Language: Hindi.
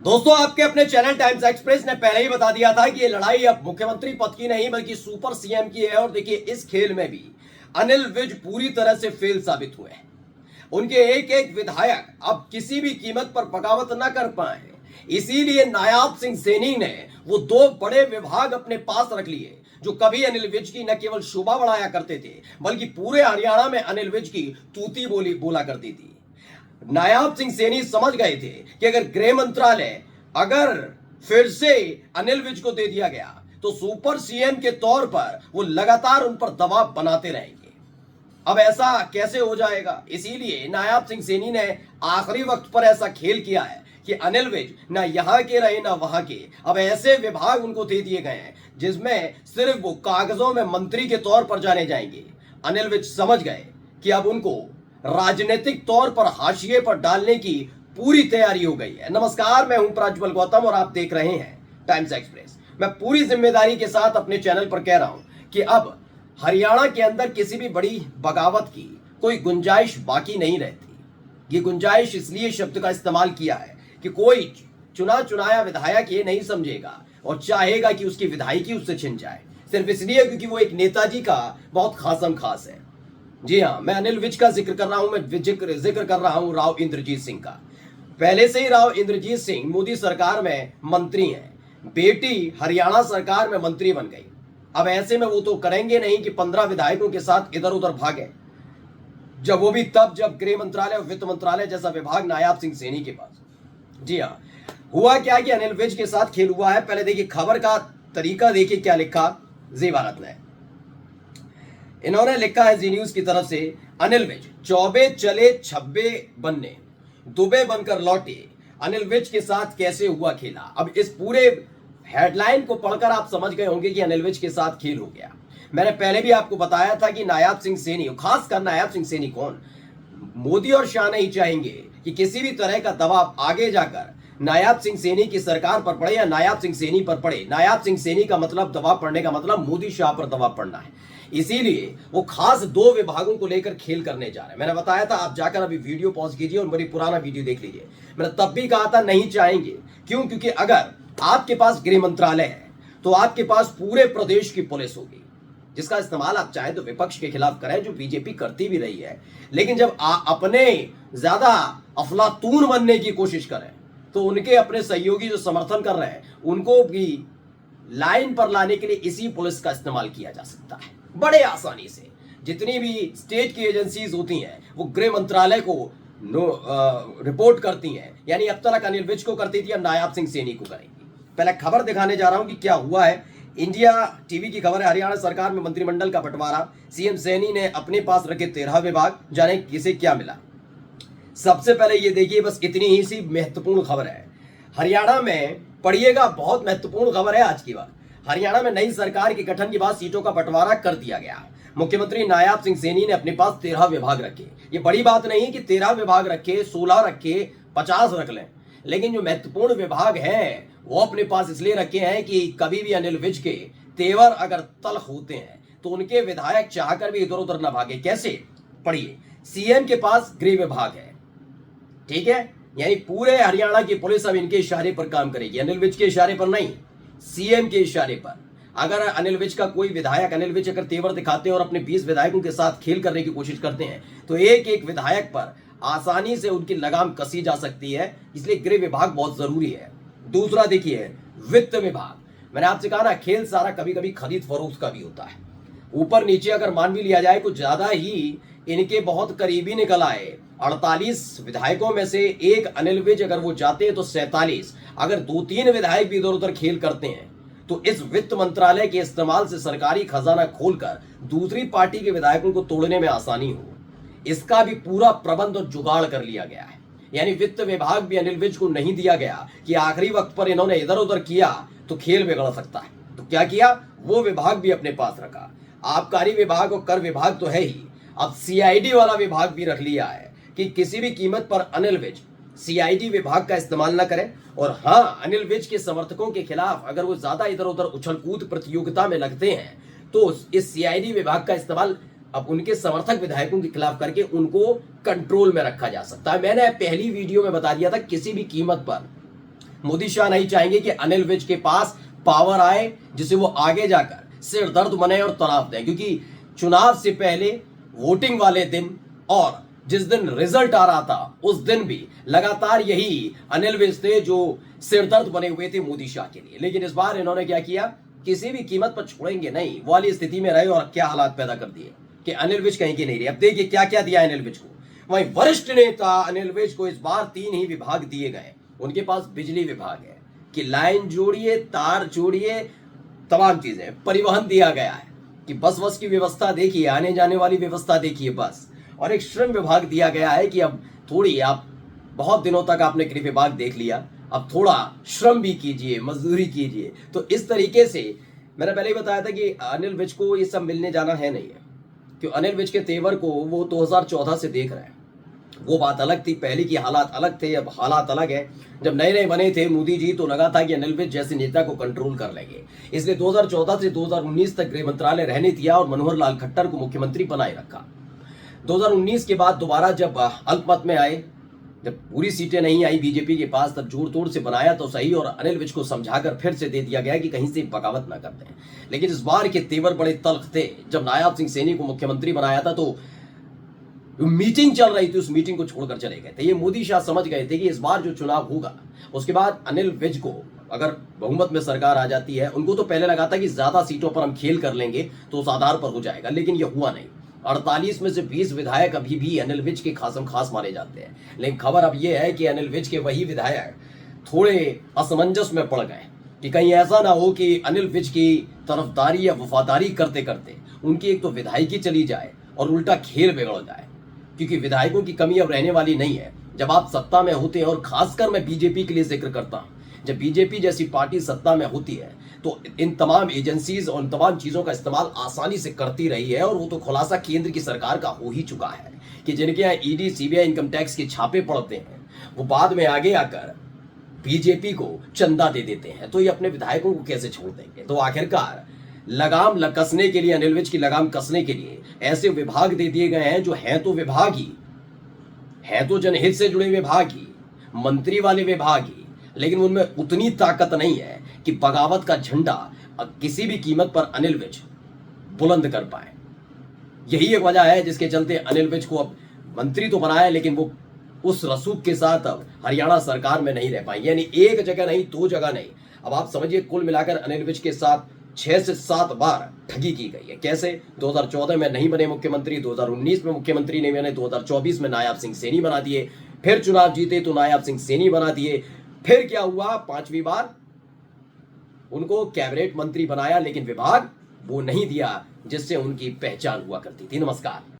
दोस्तों, आपके अपने चैनल टाइम्स एक्सप्रेस ने पहले ही बता दिया था कि ये लड़ाई अब मुख्यमंत्री पद की नहीं बल्कि सुपर सीएम की है। और देखिए, इस खेल में भी अनिल विज पूरी तरह से फेल साबित हुए हैं। उनके एक एक विधायक अब किसी भी कीमत पर बगावत न कर पाए हैं। इसीलिए नायाब सिंह सैनी ने वो दो बड़े विभाग अपने पास रख लिए जो कभी अनिल विज की न केवल शोभा बढ़ाया करते थे बल्कि पूरे हरियाणा में अनिल विज की तूती बोली बोला करती थी। नायाब सिंह सैनी समझ गए थे कि अगर गृह मंत्रालय अगर फिर से अनिल विज को दे दिया गया तो सुपर सीएम के तौर पर वो लगातार उन पर दबाव बनाते रहेंगे। अब ऐसा कैसे हो जाएगा, इसीलिए नायाब सिंह सैनी ने आखिरी वक्त पर ऐसा खेल किया है कि अनिल विज ना यहां के रहे ना वहां के। अब ऐसे विभाग उनको दे दिए गए हैं जिसमें सिर्फ वो कागजों में मंत्री के तौर पर जाने जाएंगे। अनिल विज समझ गए कि अब उनको राजनीतिक तौर पर हाशिए पर डालने की पूरी तैयारी हो गई है। नमस्कार, मैं हूं प्रज्वल गौतम और आप देख रहे हैं टाइम्स एक्सप्रेस। मैं पूरी जिम्मेदारी के साथ अपने चैनल पर कह रहा हूं कि अब हरियाणा के अंदर किसी भी बड़ी बगावत की कोई गुंजाइश बाकी नहीं रहती। ये गुंजाइश इसलिए शब्द का इस्तेमाल किया है कि कोई चुना चुनाया विधायक ये नहीं समझेगा और चाहेगा कि उसकी विधायकी उससे छिन जाए, सिर्फ इसलिए क्योंकि वो एक नेताजी का बहुत खासम खास है। जी हाँ, मैं अनिल विज का जिक्र कर रहा हूं। मैं जिक्र कर रहा हूं राव इंद्रजीत सिंह का। पहले से ही राव इंद्रजीत सिंह मोदी सरकार में मंत्री हैं। बेटी हरियाणा सरकार में मंत्री बन गई। अब ऐसे में वो तो करेंगे नहीं कि 15 विधायकों के साथ इधर उधर भागे, जब वो भी तब जब गृह मंत्रालय और वित्त मंत्रालय जैसा विभाग नायाब सिंह सैनी के पास। जी हाँ, हुआ क्या कि अनिल विज के साथ खेल हुआ है। पहले देखिए खबर का तरीका, देखिए क्या लिखा जी भारत ने। इन्होंने लिखा है जी न्यूज की तरफ से, अनिल विज चौबे चले छब्बे बनने, दुबे बनकर लौटे, अनिल विज के साथ कैसे हुआ खेला। अब इस पूरे हेडलाइन को पढ़कर आप समझ गए होंगे कि अनिल विज के साथ खेल हो गया। मैंने पहले भी आपको बताया था कि नायाब सिंह सैनी, खासकर नायाब सिंह सैनी कौन, मोदी और शाह नहीं चाहेंगे कि किसी भी तरह का दबाव आगे जाकर नायाब सिंह सैनी की सरकार पर पड़े या नायाब सिंह सैनी पर पड़े। नायाब सिंह सैनी का मतलब, दबाव पड़ने का मतलब मोदी शाह पर दबाव पड़ना है। इसीलिए वो खास दो विभागों को लेकर खेल करने जा रहे हैं। मैंने बताया था, आप जाकर अभी वीडियो पॉज कीजिए और मेरी पुराना वीडियो देख लीजिए। मैंने तब भी कहा था नहीं चाहेंगे। क्यों? क्योंकि अगर आपके पास गृह मंत्रालय है तो आपके पास पूरे प्रदेश की पुलिस होगी जिसका इस्तेमाल आप चाहे तो विपक्ष के खिलाफ करें, जो बीजेपी करती भी रही है। लेकिन जब अपने ज्यादा अफलातून बनने की कोशिश करें तो उनके अपने सहयोगी जो समर्थन कर रहे हैं उनको भी लाइन पर लाने के लिए इसी पुलिस का इस्तेमाल किया जा सकता है बड़े आसानी से। जितनी भी स्टेट की एजेंसीज होती हैं वो गृह मंत्रालय को रिपोर्ट करती हैं। यानी अब तक अनिल विज को करती थी, अब नायाब सिंह सैनी को करेंगी। पहले खबर दिखाने जा रहा हूं कि क्या हुआ है। इंडिया टीवी की खबर है, हरियाणा सरकार में मंत्रिमंडल का बंटवारा, सीएम सैनी ने अपने पास रखे 13 विभाग, जाने किसे क्या मिला। सबसे पहले ये देखिए, बस इतनी ही सी महत्वपूर्ण खबर है हरियाणा में, पढ़िएगा, बहुत महत्वपूर्ण खबर है आज की बात। हरियाणा में नई सरकार के गठन के बाद सीटों का बंटवारा कर दिया गया। मुख्यमंत्री नायाब सिंह सैनी ने अपने पास 13 विभाग रखे। ये बड़ी बात नहीं कि 13 विभाग रखे, 16 रखे, 50 रख लें, लेकिन जो महत्वपूर्ण विभाग हैं वो अपने पास इसलिए रखे हैं कि कभी भी अनिल विज के तेवर अगर तल्ख होते हैं तो उनके विधायक चाहकर भी इधर उधर न भागे। कैसे? पढ़िए, सीएम के पास गृह विभाग है, ठीक है, यानी पूरे हरियाणा की पुलिस अब इनके इशारे पर काम करेगी, अनिल विज के इशारे पर नहीं, सीएम के इशारे पर। अगर अनिल विज का कोई विधायक, अनिल विज अगर तेवर दिखाते हैं और अपने 20 विधायकों के साथ खेल करने की कोशिश करते हैं तो एक एक विधायक पर आसानी से उनकी लगाम कसी जा सकती है। इसलिए गृह विभाग बहुत जरूरी है। दूसरा देखिए, वित्त विभाग। मैंने आपसे कहा ना, खेल सारा कभी कभी खरीद फरोख्त का भी होता है। ऊपर नीचे अगर मान भी लिया जाए, कुछ ज्यादा ही इनके बहुत करीबी निकल आए। 48 विधायकों में से एक अनिल विज अगर वो जाते हैं तो 47। अगर 2-3 विधायक भी इधर उधर खेल करते हैं तो इस वित्त मंत्रालय के इस्तेमाल से सरकारी खजाना खोलकर दूसरी पार्टी के विधायकों को तोड़ने में आसानी हो, इसका भी पूरा प्रबंध और जुगाड़ कर लिया गया है। यानी वित्त विभाग भी अनिल विज को नहीं दिया गया कि आखिरी वक्त पर इन्होंने इधर उधर किया तो खेल बिगड़ सकता है। तो क्या किया, वो विभाग भी अपने पास रखा। आबकारी विभाग और कर विभाग तो है ही, अब सीआईडी वाला विभाग भी रख लिया है कि किसी भी कीमत पर अनिल विज सीआईडी विभाग का इस्तेमाल न करें। और हाँ, अनिल विज के समर्थकों के खिलाफ अगर वो ज्यादा इधर उधर उछल कूद प्रतियोगिता में लगते हैं तो इस सीआईडी विभाग का इस्तेमाल अब उनके समर्थक विधायकों के खिलाफ करके उनको कंट्रोल में रखा जा सकता है। मैंने पहली वीडियो में बता दिया था, किसी भी कीमत पर मोदी शाह नहीं चाहेंगे कि अनिल विज के पास पावर आए जिससे वो आगे जाकर सिर दर्द बने और तनाव दें, क्योंकि चुनाव से पहले वोटिंग वाले दिन और जिस दिन रिजल्ट आ रहा था उस दिन भी लगातार यही अनिल विज थे जो सिरदर्द बने हुए थे मोदी शाह के लिए। लेकिन इस बार इन्होंने क्या किया, किसी भी कीमत पर छोड़ेंगे नहीं वो वाली स्थिति में रहे और क्या हालात पैदा कर दिए कि अनिल विज कहीं की नहीं रही। अब देखिए क्या क्या दिया अनिल विज को। वहीं वरिष्ठ नेता अनिल विज को इस बार 3 ही विभाग दिए गए। उनके पास बिजली विभाग है कि लाइन जोड़िए, तार जोड़िए, तमाम चीजें। परिवहन दिया गया है कि बस की व्यवस्था देखिए, आने जाने वाली व्यवस्था देखिए बस। और एक श्रम विभाग दिया गया है कि अब थोड़ी, आप बहुत दिनों तक आपने गृह विभाग देख लिया, अब थोड़ा श्रम भी कीजिए, मजदूरी कीजिए। तो इस तरीके से मैंने पहले ही बताया था कि अनिल विज को ये सब मिलने जाना है नहीं है, क्यों अनिल विज के तेवर को वो 2014 से देख रहे हैं। वो बात अलग थी, पहले की हालात अलग थे, अब हालात अलग है। जब नए नए बने थे मोदी जी तो लगा था कि अनिल विज जैसे नेता को कंट्रोल कर लेंगे, इसलिए 2014 से 2019 तक गृह मंत्रालय रहने दिया और मनोहर लाल खट्टर को मुख्यमंत्री बनाए रखा। 2019 के बाद दोबारा जब अल्पमत में आए, जब पूरी सीटें नहीं आई बीजेपी के पास, तब जोड़ तोड़ से बनाया तो सही और अनिल विज को समझाकर फिर से दे दिया गया कि कहीं से बगावत ना कर दें। लेकिन इस बार के तेवर बड़े तल्ख थे। जब नायाब सिंह सैनी को मुख्यमंत्री बनाया था तो मीटिंग चल रही थी, उस मीटिंग को छोड़कर चले गए थे। ये मोदी शाह समझ गए थे कि इस बार जो चुनाव होगा उसके बाद अनिल विज को अगर बहुमत में सरकार आ जाती है, उनको तो पहले लगा था कि ज्यादा सीटों पर हम खेल कर लेंगे तो उस आधार पर हो जाएगा, लेकिन यह हुआ नहीं। 48 में से 20 विधायक अभी भी अनिल विज के खासम खास माने जाते हैं। लेकिन खबर अब यह है कि अनिल विज के वही विधायक थोड़े असमंजस में पड़ गए कि कहीं ऐसा ना हो कि अनिल विज की तरफदारी या वफादारी करते करते उनकी एक तो विधायकी चली जाए और उल्टा खेल बिगड़ जाए, क्योंकि विधायकों की कमी अब रहने वाली नहीं है। जब आप सत्ता में होते हैं, और खासकर मैं बीजेपी के लिए जिक्र करता हूं, जब बीजेपी जैसी पार्टी सत्ता में होती है तो इन तमाम एजेंसीज और इन तमाम चीजों का इस्तेमाल आसानी से करती रही है। और वो तो खुलासा केंद्र की सरकार का हो ही चुका है कि जिनके यहाँ ईडी, सीबीआई, इनकम टैक्स के छापे पड़ते हैं, वो बाद में आगे आकर बीजेपी को चंदा दे देते हैं। तो ये अपने विधायकों को कैसे छोड़ देंगे? तो आखिरकार लगाम कसने के लिए, अनिल विज की लगाम कसने के लिए ऐसे विभाग दे दिए गए हैं जो हैं तो विभाग ही, हैं तो जनहित से जुड़े विभाग ही, मंत्री वाले विभाग ही, लेकिन उनमें उतनी ताकत नहीं है कि बगावत का झंडा किसी भी कीमत पर अनिल विज बुलंद कर पाए। यही एक वजह है जिसके चलते अनिल विज को अब मंत्री तो बनाया, लेकिन वो उस रसूख के साथ अब हरियाणा सरकार में नहीं रह पाए। यानी एक जगह नहीं, 2 जगह नहीं, अब आप समझिए कुल मिलाकर अनिल विज के साथ 6 से 7 बार ठगी की गई है। कैसे? 2014 में नहीं बने मुख्यमंत्री, 2019 में मुख्यमंत्री नहीं बने, 2024 में नायाब सिंह सैनी बना दिए, फिर चुनाव जीते तो नायाब सिंह सैनी बना दिए, फिर क्या हुआ, 5वीं बार उनको कैबिनेट मंत्री बनाया, लेकिन विभाग वो नहीं दिया जिससे उनकी पहचान हुआ करती थी। नमस्कार।